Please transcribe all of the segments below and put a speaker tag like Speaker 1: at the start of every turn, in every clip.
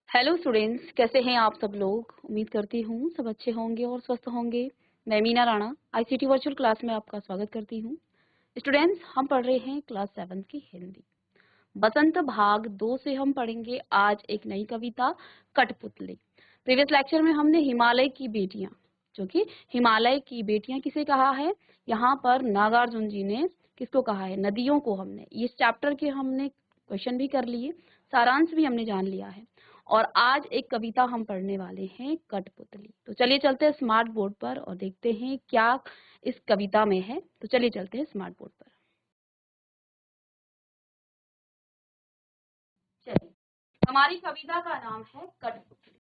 Speaker 1: Hello students, कैसे हैं आप सब लोग। उम्मीद करती हूँ सब अच्छे होंगे और स्वस्थ होंगे। मैं Meena Rana ICT virtual class में आपका स्वागत करती हूँ। स्टूडेंट्स, हम पढ़ रहे हैं क्लास 7 की हिंदी। बसंत भाग 2 से हम पढ़ेंगे आज एक नई कविता, कठपुतली। प्रीवियस लेक्चर में हमने हिमालय की बेटियां, जो कि हिमालय की बेटियां किसे कहा है, यहाँ पर नागार्जुन जी ने किसको कहा है, नदियों को। हमने इस चैप्टर के हमने क्वेश्चन भी कर लिए, सारांश भी हमने जान लिया है। और आज एक कविता हम पढ़ने वाले हैं, कठपुतली। तो चलिए चलते हैं स्मार्ट बोर्ड पर और देखते हैं क्या इस कविता में है। तो चलिए चलते हैं स्मार्ट बोर्ड पर। चलिए, हमारी कविता का नाम है कठपुतली।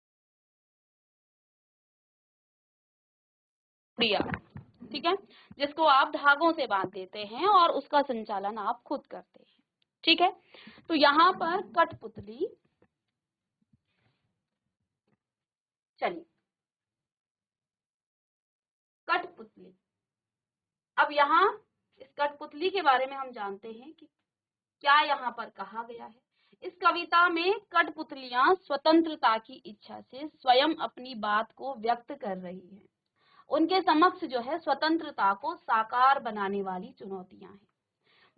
Speaker 1: प्रिया, ठीक है, जिसको आप धागों से बांध देते हैं और उसका संचालन आप खुद करते हैं। ठीक है, तो यहाँ पर कठपुतली, चलिए कठपुतली। अब यहाँ इस कठपुतली के बारे में हम जानते हैं कि क्या यहाँ पर कहा गया है। इस कविता में कठपुतलियां स्वतंत्रता की इच्छा से स्वयं अपनी बात को व्यक्त कर रही हैं। उनके समक्ष जो है स्वतंत्रता को साकार बनाने वाली चुनौतियां हैं।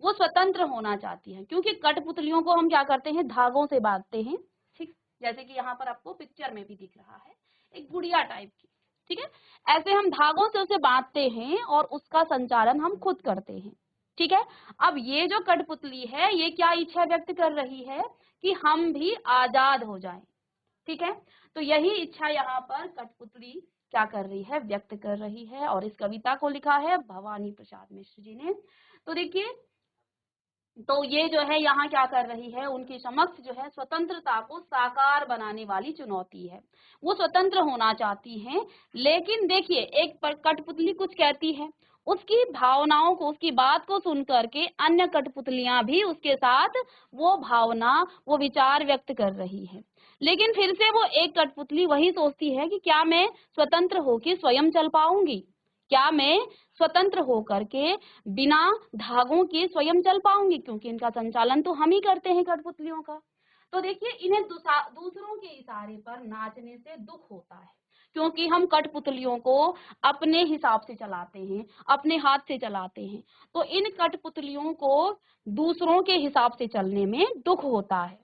Speaker 1: वो स्वतंत्र होना चाहती हैं, क्योंकि कठपुतलियों को हम क्या करते हैं, धागों से बांधते हैं। ठीक, जैसे कि यहाँ पर आपको पिक्चर में भी दिख रहा है, एक गुड़िया टाइप की। ठीक है, ऐसे हम धागों से उसे बांधते हैं और उसका संचालन हम खुद करते हैं। ठीक है, अब ये जो कठपुतली है, ये क्या इच्छा व्यक्त कर रही है कि हम भी आजाद हो जाएं। ठीक है, तो यही इच्छा यहाँ पर कठपुतली क्या कर रही है, व्यक्त कर रही है। और इस कविता को लिखा है भवानी प्रसाद मिश्र जी ने। तो देखिए, तो ये जो है यहाँ क्या कर रही है, उनके समक्ष जो है स्वतंत्रता को साकार बनाने वाली चुनौती है। वो स्वतंत्र होना चाहती हैं, लेकिन देखिए एक पर कठपुतली कुछ कहती है, उसकी भावनाओं को, उसकी बात को सुन करके अन्य कठपुतलियां भी उसके साथ वो भावना, वो विचार व्यक्त कर रही है। लेकिन फिर से वो एक कठपुतली वही सोचती है कि क्या मैं स्वतंत्र होकर स्वयं चल पाऊंगी, क्या मैं स्वतंत्र होकर के बिना धागों के स्वयं चल पाऊंगी, क्योंकि इनका संचालन तो हम ही करते हैं कठपुतलियों का। तो देखिए, इन्हें दूसरों के इशारे पर नाचने से दुख होता है, क्योंकि हम कठपुतलियों को अपने हिसाब से चलाते हैं, अपने हाथ से चलाते हैं। तो इन कठपुतलियों को दूसरों के हिसाब से चलने में दुख होता है।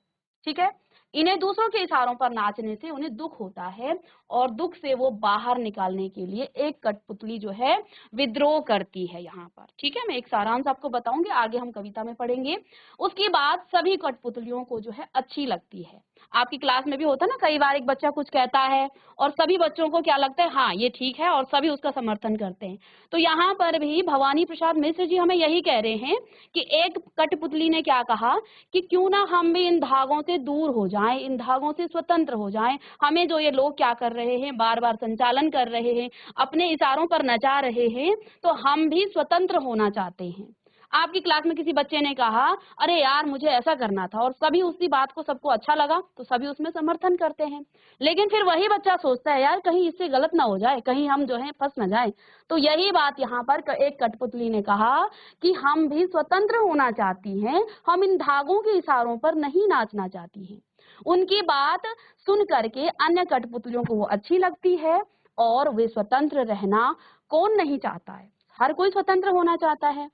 Speaker 1: ठीक है, इन्हें दूसरों के इशारों पर नाचने से उन्हें दुख होता है, और दुख से वो बाहर निकालने के लिए एक कठपुतली जो है विद्रोह करती है यहाँ पर। ठीक है, मैं एक सारांश आपको बताऊंगी, आगे हम कविता में पढ़ेंगे। उसकी बात सभी कठपुतलियों को जो है अच्छी लगती है। आपकी क्लास में भी होता है ना, कई बार एक बच्चा कुछ कहता है और सभी बच्चों को क्या लगता है, हाँ ये ठीक है, और सभी उसका समर्थन करते हैं। तो यहाँ पर भी भवानी प्रसाद मिश्र जी हमें यही कह रहे हैं कि एक कठपुतली ने क्या कहा कि क्यों ना हम भी इन धागों से दूर हो जाएं, इन धागों से स्वतंत्र हो जाएं। हमें जो ये लोग क्या कर रहे हैं, बार बार संचालन कर रहे हैं, अपने इशारों पर नचा रहे हैं, तो हम भी स्वतंत्र होना चाहते हैं। आपकी क्लास में किसी बच्चे ने कहा, अरे यार मुझे ऐसा करना था, और सभी उसी बात को, सबको अच्छा लगा, तो सभी उसमें समर्थन करते हैं। लेकिन फिर वही बच्चा सोचता है, यार कहीं इससे गलत ना हो जाए, कहीं हम जो है फंस ना जाए। तो यही बात यहाँ पर एक कठपुतली ने कहा कि हम भी स्वतंत्र होना चाहती हैं, हम इन धागों के इशारों पर नहीं नाचना चाहती हैं। उनकी बात सुन करके अन्य कठपुतलियों को वो अच्छी लगती है, और वे स्वतंत्र रहना कौन नहीं चाहता है, हर कोई स्वतंत्र होना चाहता है।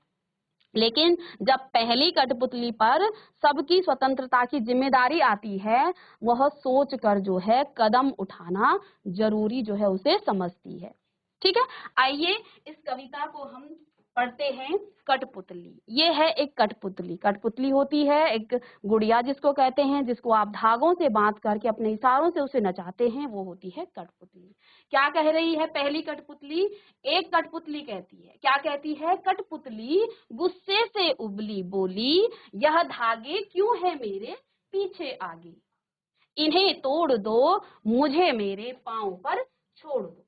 Speaker 1: लेकिन जब पहली कठपुतली पर सबकी स्वतंत्रता की जिम्मेदारी आती है, वह सोच कर जो है कदम उठाना जरूरी जो है उसे समझती है। ठीक है, आइए इस कविता को हम पढ़ते हैं। कठपुतली, ये है एक कठपुतली। कठपुतली होती है एक गुड़िया जिसको कहते हैं, जिसको आप धागों से बांध करके अपने इशारों से उसे नचाते हैं, वो होती है कठपुतली। क्या कह रही है पहली कठपुतली, एक कठपुतली कहती है, क्या कहती है, कठपुतली गुस्से से उबली बोली, यह धागे क्यों है मेरे पीछे आगे, इन्हें तोड़ दो, मुझे मेरे पांव पर छोड़ दो।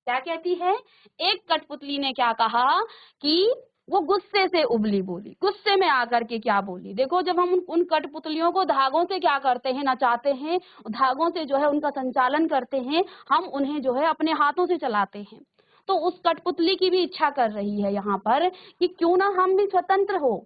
Speaker 1: क्या कहती है, एक कठपुतली ने क्या कहा कि वो गुस्से से उबली बोली, गुस्से में आकर के क्या बोली। देखो, जब हम उन कठपुतलियों को धागों से क्या करते हैं, नचाते हैं, धागों से जो है उनका संचालन करते हैं, हम उन्हें जो है अपने हाथों से चलाते हैं। तो उस कठपुतली की भी इच्छा कर रही है यहाँ पर कि क्यों ना हम भी स्वतंत्र हो,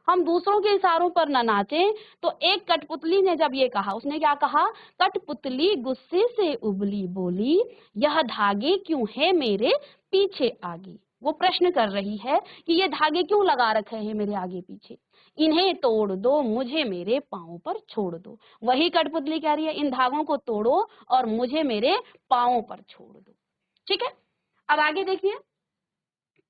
Speaker 1: हम दूसरों के इशारों पर न नाचें। तो एक कठपुतली ने जब ये कहा, उसने क्या कहा, कठपुतली गुस्से से उबली बोली, यह धागे क्यों है मेरे पीछे आगे। वो प्रश्न कर रही है कि ये धागे क्यों लगा रखे हैं मेरे आगे पीछे, इन्हें तोड़ दो, मुझे मेरे पाँव पर छोड़ दो। वही कठपुतली कह रही है, इन धागों को तोड़ो और मुझे मेरे पाँव पर छोड़ दो। ठीक है, अब आगे देखिए,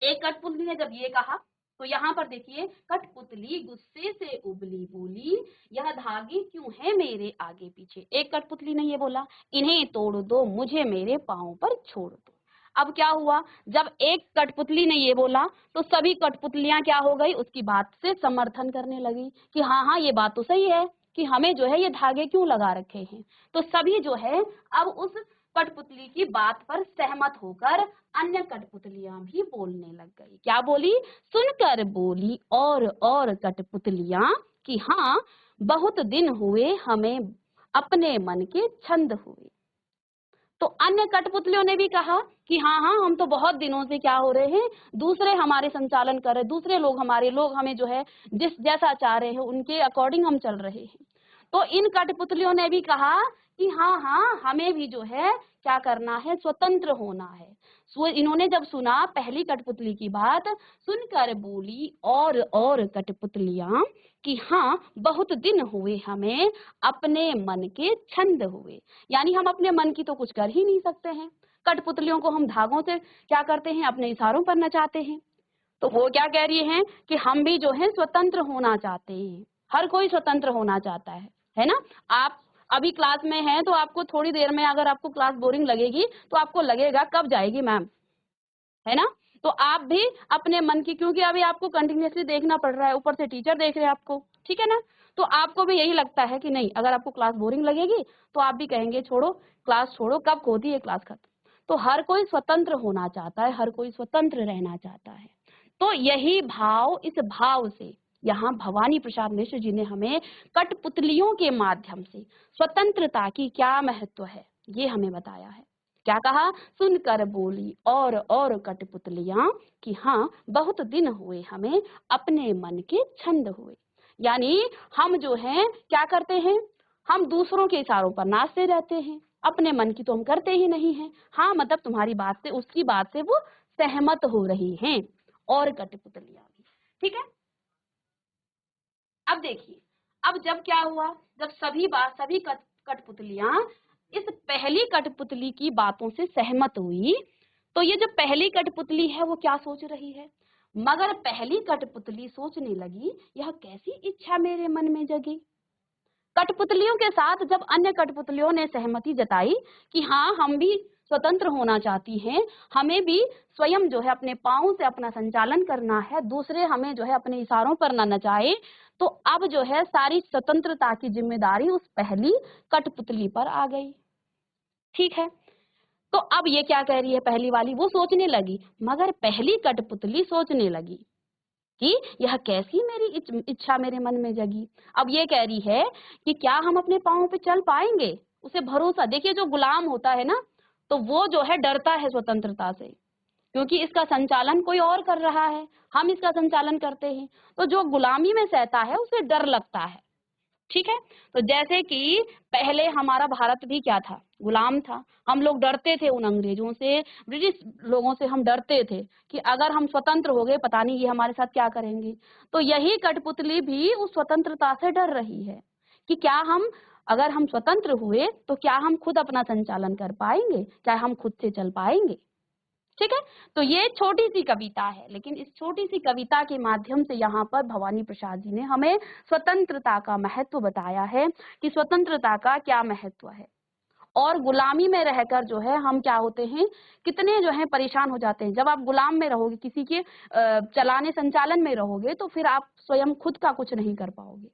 Speaker 1: एक कठपुतली ने जब ये कहा तो यहाँ पर देखिए, कठपुतली गुस्से से उबली बोली, यह धागे क्यों है मेरे आगे पीछे। एक कठपुतली ने ये बोला, इन्हें तोड़ दो, मुझे मेरे पाँव पर छोड़ दो। अब क्या हुआ, जब एक कठपुतली ने ये बोला तो सभी कठपुतलियां क्या हो गई, उसकी बात से समर्थन करने लगी कि हाँ हाँ ये बात तो सही है कि हमें जो है ये धागे क्यों लगा रखे हैं। तो सभी जो है अब उस कठपुतली की बात पर सहमत होकर अन्य कठपुतलियां भी बोलने लग गई। क्या बोली, सुनकर बोली और कठपुतलियां कि हाँ, बहुत दिन हुए हमें अपने मन के छंद हुए। तो अन्य कठपुतलियों ने भी कहा कि हाँ हाँ, हम तो बहुत दिनों से क्या हो रहे हैं, दूसरे हमारे संचालन कर रहे, दूसरे लोग हमें जो है जिस जैसा चाह रहे हैं उनके अकॉर्डिंग हम चल रहे हैं। तो इन कठपुतलियों ने भी कहा कि हाँ हाँ, हमें भी जो है क्या करना है, स्वतंत्र होना है। इन्होंने जब सुना पहली कठपुतली की बात, सुनकर बोली और कठपुतलियां कि हाँ, बहुत दिन हुए हमें अपने मन के छंद हुए। यानी हम अपने मन की तो कुछ कर ही नहीं सकते हैं, कठपुतलियों को हम धागों से क्या करते हैं, अपने इशारों पर नचाते हैं। तो वो क्या कह रही हैं कि हम भी जो है स्वतंत्र होना चाहते हैं। हर कोई स्वतंत्र होना चाहता है ना। आप अभी क्लास में हैं तो आपको थोड़ी देर में अगर आपको क्लास बोरिंग लगेगी तो आपको लगेगा कब जाएगी मैम, है ना। तो आप भी अपने मन की, क्योंकि अभी आपको कंटिन्यूअसली देखना पड़ रहा है, ऊपर से टीचर देख रहे हैं आपको, ठीक है ना। तो आपको भी यही लगता है कि नहीं, अगर आपको क्लास बोरिंग लगेगी तो आप भी कहेंगे छोड़ो क्लास, छोड़ो, कब होती है क्लास खत्म। तो हर कोई स्वतंत्र होना चाहता है, हर कोई स्वतंत्र रहना चाहता है। तो यही भाव, इस भाव से यहाँ भवानी प्रसाद मिश्र जी ने हमें कठपुतलियों के माध्यम से स्वतंत्रता की क्या महत्व है ये हमें बताया है। क्या कहा, सुनकर बोली और कठपुतलियां कि हाँ, बहुत दिन हुए हमें अपने मन के छंद हुए। यानी हम जो हैं क्या करते हैं, हम दूसरों के इशारों पर नाचते रहते हैं, अपने मन की तो हम करते ही नहीं हैं। हाँ, मतलब तुम्हारी बात से, उसकी बात से वो सहमत हो रही हैं, और कठपुतलियां भी। ठीक है, अब देखिए, अब जब क्या हुआ, जब सभी कठपुतलियां इस पहली कठपुतली की बातों से सहमत हुई, तो ये जो पहली कठपुतली है वो क्या सोच रही है, मगर पहली कठपुतली सोचने लगी, यह कैसी इच्छा मेरे मन में जगी। कठपुतलियों के साथ जब अन्य कठपुतलियों ने सहमति जताई कि हाँ, हम भी स्वतंत्र होना चाहती हैं, हमें भी स्वयं जो है अपने पाँव से अपना संचालन करना है, दूसरे हमें जो है अपने इशारों पर न नचाए, तो अब जो है सारी स्वतंत्रता की जिम्मेदारी उस पहली कठपुतली पर आ गई। ठीक है, तो अब ये क्या कह रही है पहली वाली, वो सोचने लगी, मगर पहली कठपुतली सोचने लगी कि यह कैसी मेरी इच्छा मेरे मन में जगी। अब ये कह रही है कि क्या हम अपने पाँव पे चल पाएंगे, उसे भरोसा। देखिए, जो गुलाम होता है ना, तो वो जो है डरता है स्वतंत्रता से, क्योंकि इसका संचालन कोई और कर रहा है, हम इसका संचालन करते हैं। तो जो गुलामी में सहता है उसे डर लगता है। ठीक है, तो जैसे कि पहले हमारा भारत भी क्या था, गुलाम था। हम लोग डरते थे उन अंग्रेजों से, ब्रिटिश लोगों से हम डरते थे कि अगर हम स्वतंत्र हो गए पता नहीं ये हमारे साथ क्या करेंगे। तो यही कठपुतली भी उस स्वतंत्रता से डर रही है कि क्या हम, अगर हम स्वतंत्र हुए तो क्या हम खुद अपना संचालन कर पाएंगे, क्या हम खुद से चल पाएंगे। ठीक है, तो ये छोटी सी कविता है, लेकिन इस छोटी सी कविता के माध्यम से यहाँ पर भवानी प्रसाद जी ने हमें स्वतंत्रता का महत्व बताया है कि स्वतंत्रता का क्या महत्व है, और गुलामी में रहकर जो है हम क्या होते हैं, कितने जो है परेशान हो जाते हैं। जब आप गुलाम में रहोगे, किसी के चलाने संचालन में रहोगे, तो फिर आप स्वयं खुद का कुछ नहीं कर पाओगे।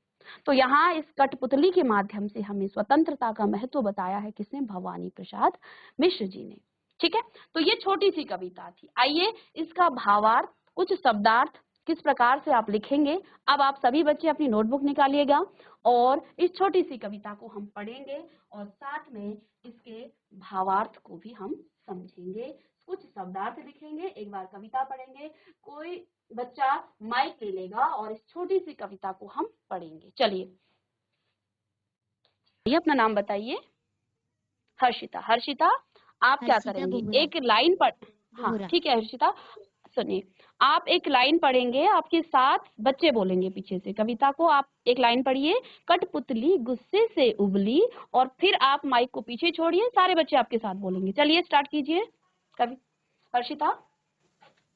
Speaker 1: तो यहाँ इस कठपुतली के माध्यम से हमें स्वतंत्रता का महत्व बताया है, किसने, भवानी प्रसाद मिश्र जी ने। ठीक है, तो ये छोटी सी कविता थी। आइए इसका भावार्थ, कुछ शब्दार्थ किस प्रकार से आप लिखेंगे, अब आप सभी बच्चे अपनी नोटबुक निकालिएगा और इस छोटी सी कविता को हम पढ़ेंगे और साथ में इसके भावार्थ को भी हम समझेंगे। कुछ शब्दार्थ लिखेंगे, एक बार कविता पढ़ेंगे, कोई बच्चा माइक ले लेगा और इस छोटी सी कविता को हम पढ़ेंगे। चलिए, ये अपना नाम बताइए। हर्षिता। हर्षिता, आप क्या
Speaker 2: हर्षिता
Speaker 1: करेंगी?
Speaker 2: बोहरा।
Speaker 1: एक लाइन पढ़। हाँ
Speaker 2: बोहरा।
Speaker 1: ठीक है हर्षिता, सुनिए, आप एक लाइन पढ़ेंगे, आपके साथ बच्चे बोलेंगे पीछे से कविता को। आप एक लाइन पढ़िए, कठपुतली गुस्से से उबली, और फिर आप माइक को पीछे छोड़िए, सारे बच्चे आपके साथ बोलेंगे। चलिए स्टार्ट कीजिए कवि हर्षिता।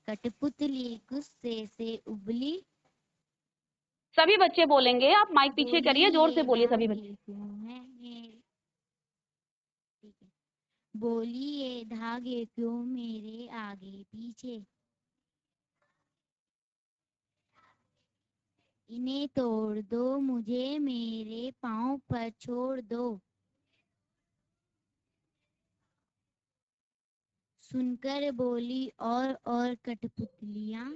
Speaker 2: कठपुतली गुस्से से उबली,
Speaker 1: सभी बच्चे बोलेंगे, आप माइक पीछे
Speaker 2: बोली
Speaker 1: करिए, जोर से
Speaker 2: ये
Speaker 1: बोलिए सभी बच्चे।
Speaker 2: धागे क्यों है मेरे, ठीक है, बोली ये धागे क्यों मेरे आगे पीछे, इन्हें तोड़ दो मुझे मेरे पाँव पर छोड़ दो, सुनकर बोली और कठपुतलियाँ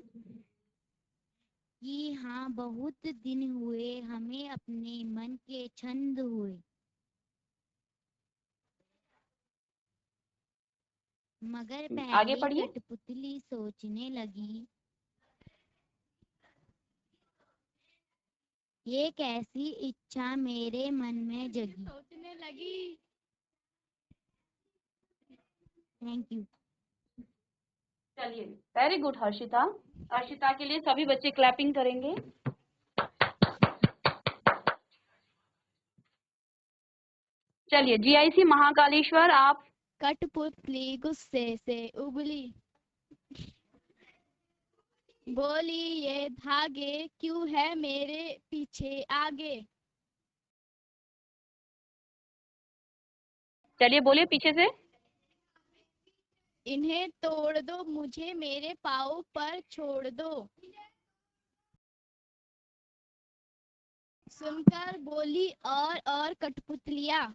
Speaker 2: कि हाँ बहुत दिन हुए हमें अपने मन के छंद हुए, मगर
Speaker 1: आगे
Speaker 2: पहली
Speaker 1: पढ़िए।
Speaker 2: कठपुतली सोचने लगी, ये कैसी इच्छा मेरे मन में जगी, सोचने लगी। Thank you.
Speaker 1: चलिए, वेरी गुड हर्षिता। हर्षिता के लिए सभी बच्चे क्लैपिंग करेंगे। चलिए जीआईसी महाकालेश्वर, आप।
Speaker 2: कठपुतली गुस्से से उबली, बोली ये धागे क्यों है मेरे पीछे आगे,
Speaker 1: चलिए बोलिए पीछे से।
Speaker 2: इन्हें तोड़ दो मुझे मेरे पाँव पर छोड़ दो, सुनकर बोली और कठपुतलियाँ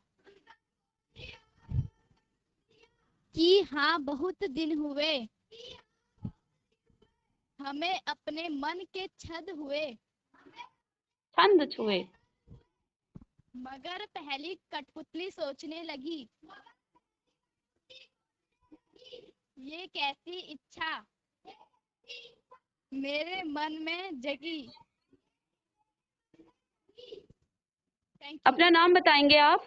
Speaker 2: कि हाँ बहुत दिन हुए हमें अपने मन के छंद हुए,
Speaker 1: छंद छुए।
Speaker 2: मगर पहली कठपुतली सोचने लगी, ये कैसी इच्छा मेरे मन में जगी। Thank you.
Speaker 1: अपना नाम बताएंगे आप?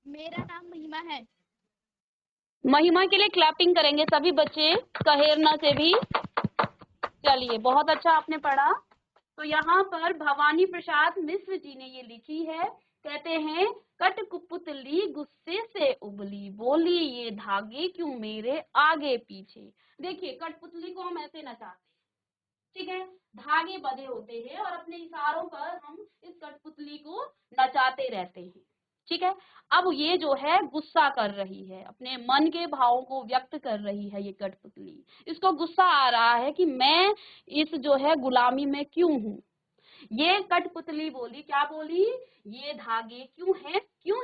Speaker 2: मेरा नाम महिमा है।
Speaker 1: महिमा के लिए क्लैपिंग करेंगे सभी बच्चे, सहेरना से भी। चलिए, बहुत अच्छा आपने पढ़ा। तो यहाँ पर भवानी प्रसाद मिश्र जी ने ये लिखी है, कहते हैं कठपुतली गुस्से से उबली, बोली ये धागे क्यों मेरे आगे पीछे। देखिए, कठपुतली को हम ऐसे नचाते हैं, ठीक है, धागे बंधे होते हैं और अपने इशारों पर हम इस कठपुतली को नचाते रहते हैं, ठीक है। अब ये जो है गुस्सा कर रही है, अपने मन के भावों को व्यक्त कर रही है ये कठपुतली। इसको गुस्सा आ रहा है कि मैं इस जो है गुलामी में क्यों हूँ। ये कठपुतली बोली, क्या बोली? ये धागे क्यों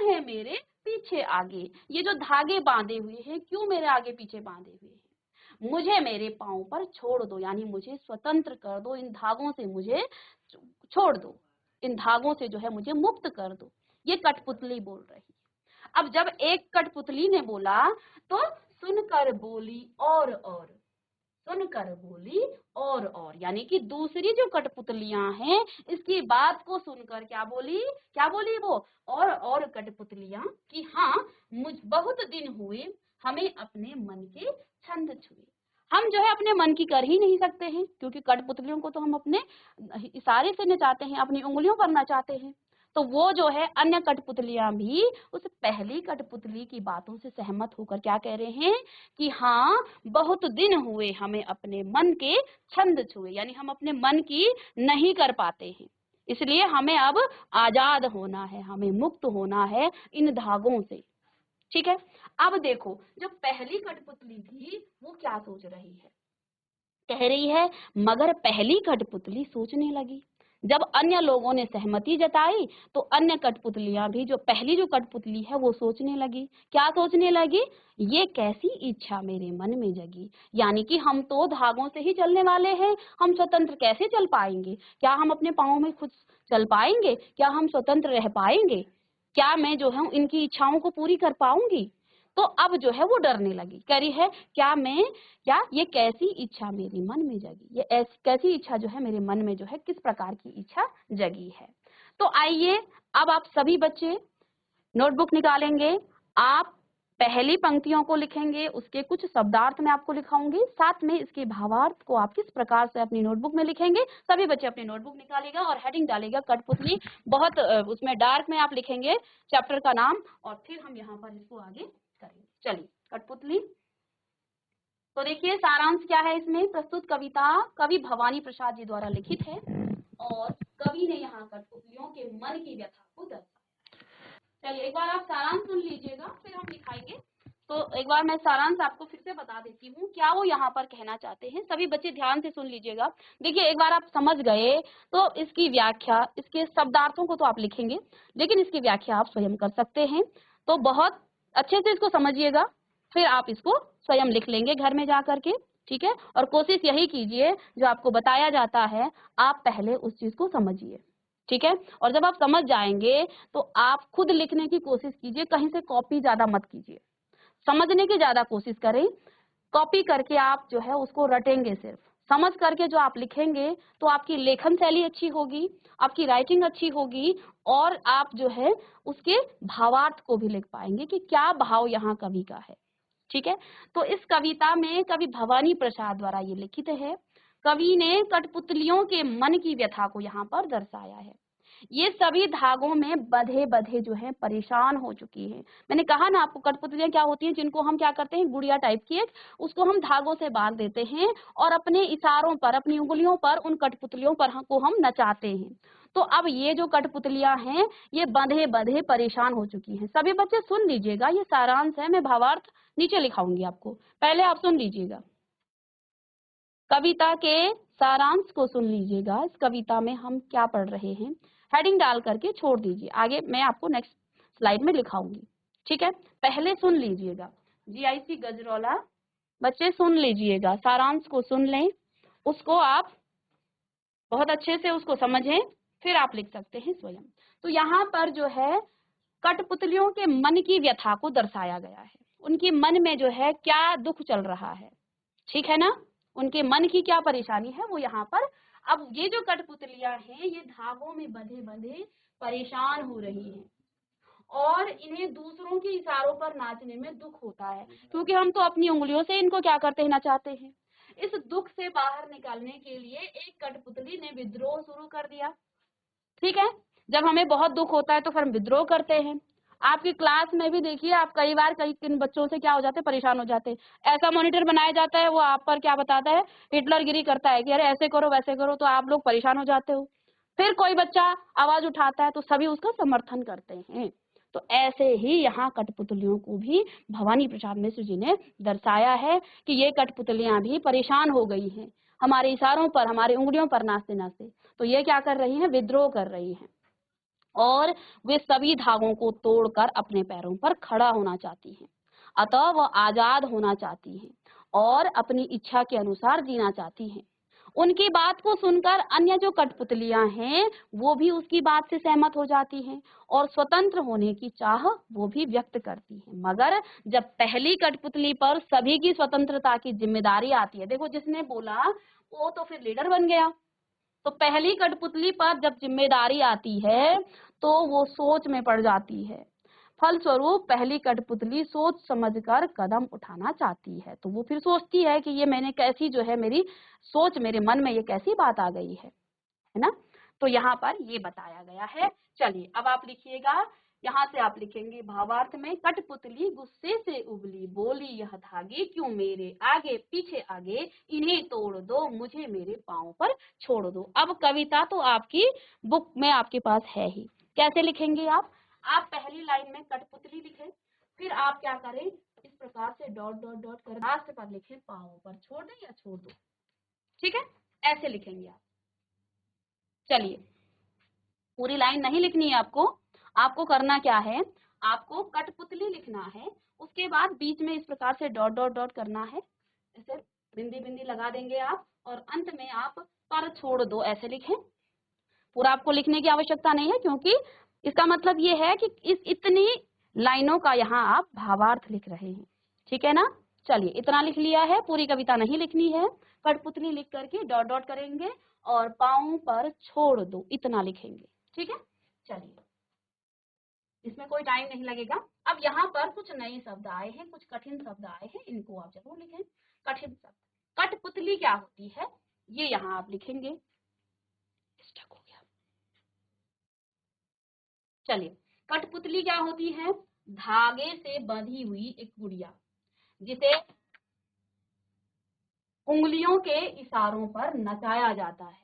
Speaker 1: है मेरे पीछे आगे। ये जो धागे बांधे हुए हैं, क्यों मेरे आगे पीछे बांधे हुए हैं, मुझे मेरे पाँव पर छोड़ दो, यानी मुझे स्वतंत्र कर दो, इन धागों से मुझे छोड़ दो, इन धागों से जो है मुझे मुक्त कर दो। ये कठपुतली बोल रही है। अब जब एक कठपुतली ने बोला तो सुनकर बोली और सुनकर बोली और यानी कि दूसरी जो कठपुतलियां हैं इसकी बात को सुनकर क्या बोली वो? और कठपुतलियां कि हाँ मुझ बहुत दिन हुए हमें अपने मन के छंद छुए। हम जो है अपने मन की कर ही नहीं सकते हैं, क्योंकि कठपुतलियों को तो हम अपने इशारे से नचाते हैं, अपनी उंगलियों पर नचाते हैं। तो वो जो है अन्य कठपुतलियां भी उस पहली कठपुतली की बातों से सहमत होकर क्या कह रहे हैं कि हाँ बहुत दिन हुए हमें अपने मन के छंद छुए, यानी हम अपने मन की नहीं कर पाते हैं, इसलिए हमें अब आजाद होना है, हमें मुक्त होना है इन धागों से, ठीक है। अब देखो, जो पहली कठपुतली थी वो क्या सोच रही है, कह रही है मगर पहली कठपुतली सोचने लगी। जब अन्य लोगों ने सहमति जताई तो अन्य कठपुतलियां भी, जो पहली जो कठपुतली है वो सोचने लगी। क्या सोचने लगी? ये कैसी इच्छा मेरे मन में जगी, यानी कि हम तो धागों से ही चलने वाले हैं, हम स्वतंत्र कैसे चल पाएंगे? क्या हम अपने पाँव में खुद चल पाएंगे? क्या हम स्वतंत्र रह पाएंगे? क्या मैं जो है इनकी इच्छाओं को पूरी कर पाऊंगी? तो अब जो है वो डरने लगी, कह रही है क्या ये कैसी इच्छा मेरे मन में जगी, ये कैसी इच्छा जो है मेरे मन में जो है किस प्रकार की इच्छा जगी है। तो आइए अब आप सभी बच्चे नोटबुक निकालेंगे, आप पहली पंक्तियों को लिखेंगे, उसके कुछ शब्दार्थ मैं आपको लिखाऊंगी, साथ में इसके भावार्थ को आप किस प्रकार से अपनी नोटबुक में लिखेंगे। सभी बच्चे अपनी नोटबुक निकालेगा और हेडिंग डालेगा कठपुतली, बहुत उसमें डार्क में आप लिखेंगे चैप्टर का नाम, और फिर हम यहाँ पर इसको आगे करेंगे। चलिए कठपुतली, तो देखिए सारांश क्या है इसमें। प्रस्तुत कविता कवि भवानी प्रसाद जी द्वारा लिखित है और कवि ने यहाँ कठपुतलियों के मन की व्यथा को दर्शाया। चलिए एक बार आप सारांश सुन लीजिएगा, फिर हम दिखाएंगे। तो एक बार मैं सारांश आपको फिर से बता देती हूँ क्या वो यहाँ पर कहना चाहते हैं। सभी बच्चे ध्यान से सुन लीजिएगा। देखिए एक बार आप समझ गए तो इसकी व्याख्या, इसके शब्दार्थों को तो आप लिखेंगे, लेकिन इसकी व्याख्या आप स्वयं कर सकते हैं। तो बहुत अच्छे से इसको समझिएगा, फिर आप इसको स्वयं लिख लेंगे घर में जा करके, ठीक है। और कोशिश यही कीजिए जो आपको बताया जाता है आप पहले उस चीज को समझिए, ठीक है। और जब आप समझ जाएंगे तो आप खुद लिखने की कोशिश कीजिए, कहीं से कॉपी ज्यादा मत कीजिए, समझने की ज्यादा कोशिश करें। कॉपी करके आप जो है उसको रटेंगे, सिर्फ समझ करके जो आप लिखेंगे तो आपकी लेखन शैली अच्छी होगी, आपकी राइटिंग अच्छी होगी, और आप जो है उसके भावार्थ को भी लिख पाएंगे कि क्या भाव यहाँ कवि का है, ठीक है। तो इस कविता में कवि भवानी प्रसाद द्वारा ये लिखित है। कवि ने कठपुतलियों के मन की व्यथा को यहाँ पर दर्शाया है। ये सभी धागों में बंधे बंधे जो है परेशान हो चुकी है। मैंने कहा ना आपको, कठपुतलियां क्या होती हैं, जिनको हम क्या करते हैं, गुड़िया टाइप की एक, उसको हम धागों से बांध देते हैं और अपने इशारों पर, अपनी उंगलियों पर उन कठपुतलियों पर को हम नचाते हैं। तो अब ये जो कठपुतलियां हैं ये बंधे बंधे परेशान हो चुकी हैं। सभी बच्चे सुन लीजिएगा, ये सारांश है, मैं भावार्थ नीचे लिखाऊंगी आपको, पहले आप सुन लीजिएगा। कविता के सारांश को सुन लीजिएगा। इस कविता में हम क्या पढ़ रहे हैं, हेडिंग डाल करके छोड़ दीजिए, आगे मैं आपको नेक्स्ट स्लाइड में लिखाऊंगी, ठीक है। पहले सुन लीजिएगा, जीआईसी गजरौला बच्चे सुन लीजिएगा, सारांश को सुन लें, उसको आप बहुत अच्छे से उसको समझें, फिर आप लिख सकते हैं स्वयं। तो यहाँ पर जो है कठपुतलियों के मन की व्यथा को दर्शाया गया है, उनके मन में जो है क्या दुख चल रहा है, ठीक है ना, उनके मन की क्या परेशानी है वो यहाँ पर। अब ये जो कठपुतलियां हैं ये धागों में बंधे बंधे परेशान हो रही हैं और इन्हें दूसरों के इशारों पर नाचने में दुख होता है, क्योंकि हम तो अपनी उंगलियों से इनको क्या करते हैं, नचाते हैं। इस दुख से बाहर निकालने के लिए एक कठपुतली ने विद्रोह शुरू कर दिया, ठीक है। जब हमें बहुत दुख होता है तो फिर हम विद्रोह करते हैं। आपकी क्लास में भी देखिए, आप कई बार किन बच्चों से क्या हो जाते हैं, परेशान हो जाते हैं। ऐसा मॉनिटर बनाया जाता है वो आप पर क्या बताता है, हिटलरगिरी करता है कि अरे ऐसे करो वैसे करो, तो आप लोग परेशान हो जाते हो। फिर कोई बच्चा आवाज उठाता है तो सभी उसका समर्थन करते हैं। तो ऐसे ही यहाँ कठपुतलियों को भी भवानी प्रसाद मिश्र जी ने दर्शाया है कि ये कठपुतलियां भी परेशान हो गई हैं हमारे इशारों पर, हमारे उंगलियों पर नाचते नाचते। तो ये क्या कर रही हैं, विद्रोह कर रही हैं और वे सभी धागों को तोड़कर अपने पैरों पर खड़ा होना चाहती हैं। अतः वह आजाद होना चाहती हैं और अपनी इच्छा के अनुसार जीना चाहती हैं। उनकी बात को सुनकर अन्य जो कठपुतलियां हैं वो भी उसकी बात से सहमत हो जाती हैं और स्वतंत्र होने की चाह वो भी व्यक्त करती हैं। मगर जब पहली कठपुतली पर सभी की स्वतंत्रता की जिम्मेदारी आती है, देखो जिसने बोला वो तो फिर लीडर बन गया, तो पहली कठपुतली पर जब जिम्मेदारी आती है तो वो सोच में पड़ जाती है। फलस्वरूप पहली कठपुतली सोच समझकर कदम उठाना चाहती है। तो वो फिर सोचती है कि ये मैंने कैसी जो है मेरी सोच, मेरे मन में ये कैसी बात आ गई है ना। तो यहाँ पर ये बताया गया है। चलिए अब आप लिखिएगा, यहाँ से आप लिखेंगे भावार्थ में, कठपुतली गुस्से से उबली बोली यह धागे क्यों मेरे आगे पीछे आगे, इन्हें तोड़ दो मुझे मेरे पाँव पर छोड़ दो। अब कविता तो आपकी बुक में आपके पास है ही, कैसे लिखेंगे आप पहली लाइन में कठपुतली लिखें, फिर आप क्या करें, इस प्रकार से डॉट डॉट डॉट कर लास्ट पर लिखें पाँव पर छोड़ दें या छोड़ दो, ठीक है, ऐसे लिखेंगे आप। चलिए पूरी लाइन नहीं लिखनी है आपको, आपको करना क्या है, आपको कठपुतली लिखना है, उसके बाद बीच में इस प्रकार से डॉट डॉट डॉट करना है, ऐसे बिंदी बिंदी लगा देंगे आप, और अंत में आप पर छोड़ दो ऐसे लिखें। पूरा आपको लिखने की आवश्यकता नहीं है, क्योंकि इसका मतलब ये है कि इस इतनी लाइनों का यहाँ आप भावार्थ लिख रहे हैं, ठीक है ना। चलिए इतना लिख लिया है, पूरी कविता नहीं लिखनी है, कठपुतली लिख करके डॉट डॉट करेंगे और पाँव पर छोड़ दो इतना लिखेंगे, ठीक है। चलिए इसमें कोई टाइम नहीं लगेगा। अब यहाँ पर कुछ नए शब्द आए हैं, कुछ कठिन शब्द आए हैं, इनको आप जरूर लिखें। कठिन शब्द, कठपुतली क्या होती है ये यहाँ आप लिखेंगे। स्टक हो गया। चलिए कठपुतली क्या होती है, धागे से बंधी हुई एक गुड़िया जिसे उंगलियों के इशारों पर नचाया जाता है।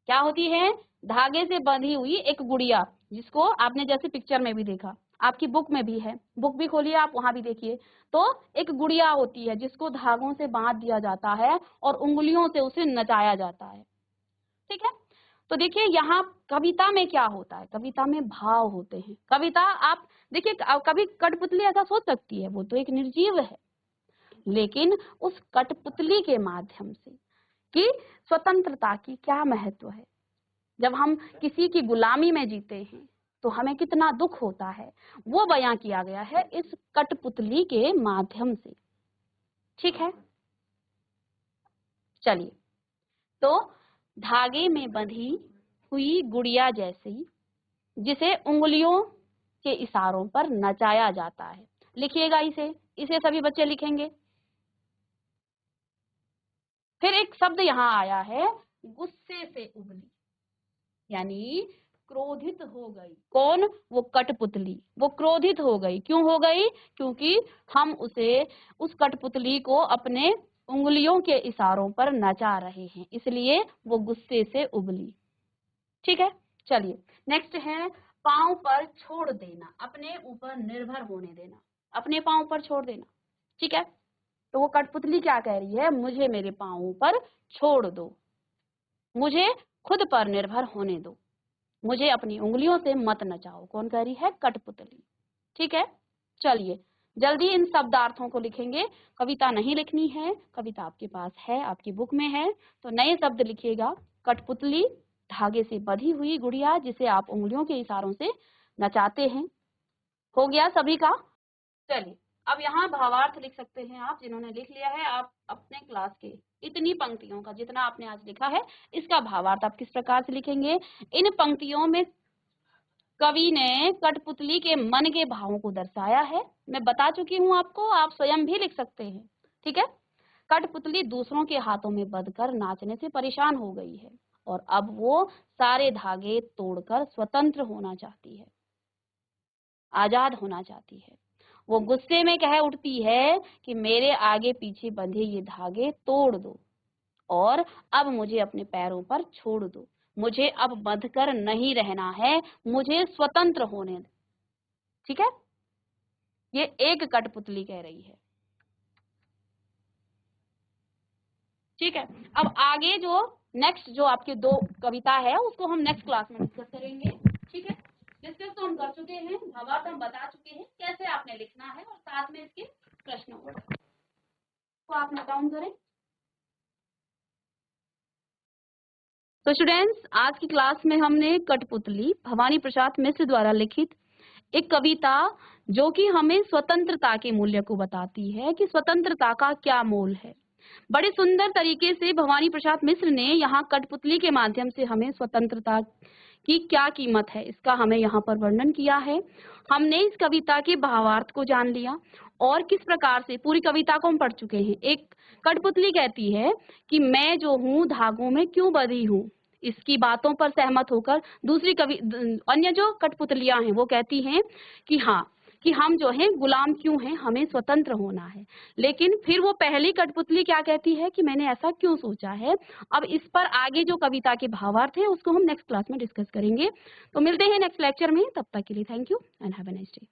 Speaker 1: क्या होती है, धागे से बंधी हुई एक गुड़िया, जिसको आपने जैसे पिक्चर में भी देखा, आपकी बुक में भी है, बुक भी खोलिए आप वहां भी देखिए, तो एक गुड़िया होती है जिसको धागों से बांध दिया जाता है और उंगलियों से उसे नचाया जाता है, ठीक है। तो देखिए यहाँ कविता में क्या होता है, कविता में भाव होते हैं। कविता आप देखिए, कभी कठपुतली ऐसा सोच सकती है, वो तो एक निर्जीव है, लेकिन उस कठपुतली के माध्यम से कि स्वतंत्रता की क्या महत्व है। जब हम किसी की गुलामी में जीते हैं तो हमें कितना दुख होता है, वो बयां किया गया है इस कठपुतली के माध्यम से, ठीक है। चलिए तो धागे में बंधी हुई गुड़िया जैसी जिसे उंगलियों के इशारों पर नचाया जाता है, लिखिएगा इसे, इसे सभी बच्चे लिखेंगे। फिर एक शब्द यहाँ आया है गुस्से से उबली, यानी क्रोधित हो गई। कौन, वो कठपुतली, वो क्रोधित हो गई। क्यों हो गई, क्योंकि हम उसे, उस कठपुतली को अपने उंगलियों के इशारों पर नचा रहे हैं, इसलिए वो गुस्से से उबली, ठीक है। चलिए नेक्स्ट है पांव पर छोड़ देना, अपने ऊपर निर्भर होने देना, अपने पांव पर छोड़ देना, ठीक है। तो वो कठपुतली क्या कह रही है, मुझे मेरे पांव पर छोड़ दो, मुझे खुद पर निर्भर होने दो, मुझे अपनी उंगलियों से मत नचाओ। कौन कह रही है, कठपुतली, ठीक है। चलिए जल्दी इन शब्दार्थों को लिखेंगे, कविता नहीं लिखनी है, कविता आपके पास है, आपकी बुक में है, तो नए शब्द लिखिएगा। कठपुतली, धागे से बंधी हुई गुड़िया जिसे आप उंगलियों के इशारों से नचाते हैं। हो गया सभी का। चलिए अब यहाँ भावार्थ लिख सकते हैं आप, जिन्होंने लिख लिया है आप अपने क्लास के इतनी पंक्तियों का जितना आपने आज लिखा है, इसका भावार्थ आप किस प्रकार से लिखेंगे। इन पंक्तियों में कवि ने कठपुतली के मन के भावों को दर्शाया है, मैं बता चुकी हूँ आपको, आप स्वयं भी लिख सकते हैं, ठीक है। कठपुतली दूसरों के हाथों में बंधकर नाचने से परेशान हो गई है और अब वो सारे धागे तोड़कर स्वतंत्र होना चाहती है, आजाद होना चाहती है। वो गुस्से में कह उठती है कि मेरे आगे पीछे बंधे ये धागे तोड़ दो और अब मुझे अपने पैरों पर छोड़ दो, मुझे अब बंधकर नहीं रहना है, मुझे स्वतंत्र होने दो, ठीक है। ये एक कठपुतली कह रही है, ठीक है। अब आगे जो नेक्स्ट जो आपके दो कविता है उसको हम नेक्स्ट क्लास में डिस्कस करेंगे, ठीक है। डिस्कस तो हम कर चुके हैं, भावार्थ हम बता चुके हैं, कैसे आपने लिखना है और साथ में इसके प्रश्न तो आप नोट डाउन करें। तो स्टूडेंट्स आज की क्लास में हमने कठपुतली भवानी प्रसाद मिश्र द्वारा लिखित एक कविता जो कि हमें स्वतंत्रता के मूल्य को बताती है कि स्वतंत्रता का क्या मोल है, बड़े सुंदर तरीके से भवानी प्रसाद मिश्र ने यहाँ कठपुतली के माध्यम से हमें स्वतंत्रता की क्या कीमत है इसका हमें यहाँ पर वर्णन किया है। हमने इस कविता के भावार्थ को जान लिया और किस प्रकार से पूरी कविता को हम पढ़ चुके हैं। एक कठपुतली कहती है कि मैं जो हूँ धागों में क्यों बंधी हूँ, इसकी बातों पर सहमत होकर दूसरी अन्य जो कठपुतलियां हैं वो कहती हैं कि हाँ, कि हम जो हैं गुलाम क्यों हैं, हमें स्वतंत्र होना है। लेकिन फिर वो पहली कठपुतली क्या कहती है कि मैंने ऐसा क्यों सोचा है। अब इस पर आगे जो कविता के भावार्थ है उसको हम नेक्स्ट क्लास में डिस्कस करेंगे। तो मिलते हैं नेक्स्ट लेक्चर में, तब तक के लिए thank you and have a nice day.